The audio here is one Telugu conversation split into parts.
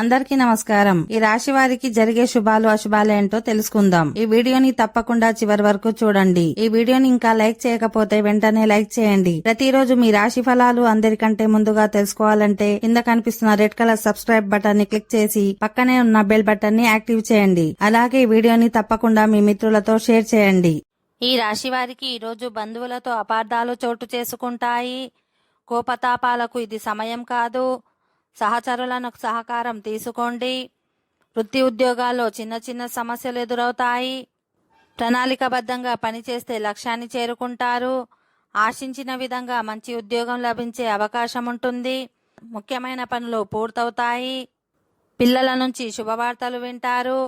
అందరికీ నమస్కారం. ఈ రాశి వారికి జరిగే శుభాలు అశుభాలు ఏంటో తెలుసుకుందాం. ఈ వీడియోని తప్పకుండా చివరి వరకు చూడండి. ఈ వీడియోని ఇంకా లైక్ చేయకపోతే వెంటనే లైక్ చేయండి. ప్రతిరోజు మీ రాశి ఫలాలు అందరికంటే ముందుగా తెలుసుకోవాలంటే కింద కనిపిస్తున్న రెడ్ కలర్ సబ్స్క్రైబ్ బటన్ ని క్లిక్ చేసి పక్కనే ఉన్న బెల్ బటన్ ని యాక్టివ్ చేయండి. అలాగే ఈ వీడియోని తప్పకుండా మీ మిత్రులతో షేర్ చేయండి. ఈ రాశి వారికి ఈరోజు బంధువులతో అపార్థాలు చోటు చేసుకుంటాయి. కోపతాపాలకు ఇది సమయం కాదు. సహచరులను సహకారం తీసుకోండి. వృత్తి ఉద్యోగాల్లో చిన్న చిన్న సమస్యలు ఎదురవుతాయి. ప్రణాళికబద్ధంగా పనిచేస్తే లక్ష్యాన్ని చేరుకుంటారు. ఆశించిన విధంగా మంచి ఉద్యోగం లభించే అవకాశం ఉంటుంది. ముఖ్యమైన పనులు పూర్తవుతాయి. పిల్లల నుంచి శుభవార్తలు వింటారు.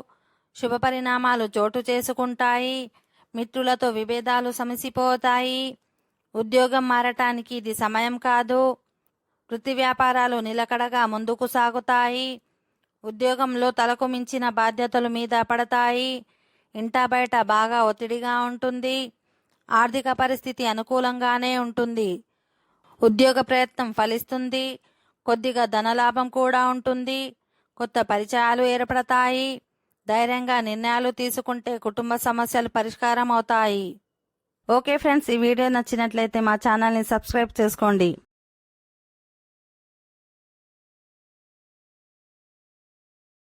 శుభ పరిణామాలు చోటు చేసుకుంటాయి. మిత్రులతో విభేదాలు సమసిపోతాయి. ఉద్యోగం మారటానికి ఇది సమయం కాదు. వృత్తి వ్యాపారాలు నిలకడగా ముందుకు సాగుతాయి. ఉద్యోగంలో తలకు మించిన బాధ్యతలు మీద పడతాయి. ఇంటా బయట బాగా ఒత్తిడిగా ఉంటుంది. ఆర్థిక పరిస్థితి అనుకూలంగానే ఉంటుంది. ఉద్యోగ ప్రయత్నం ఫలిస్తుంది. కొద్దిగా ధనలాభం కూడా ఉంటుంది. కొత్త పరిచయాలు ఏర్పడతాయి. ధైర్యంగా నిర్ణయాలు తీసుకుంటే కుటుంబ సమస్యలు పరిష్కారం అవుతాయి. ఓకే ఫ్రెండ్స్, ఈ వీడియో నచ్చినట్లయితే మా ఛానల్ని సబ్స్క్రైబ్ చేసుకోండి.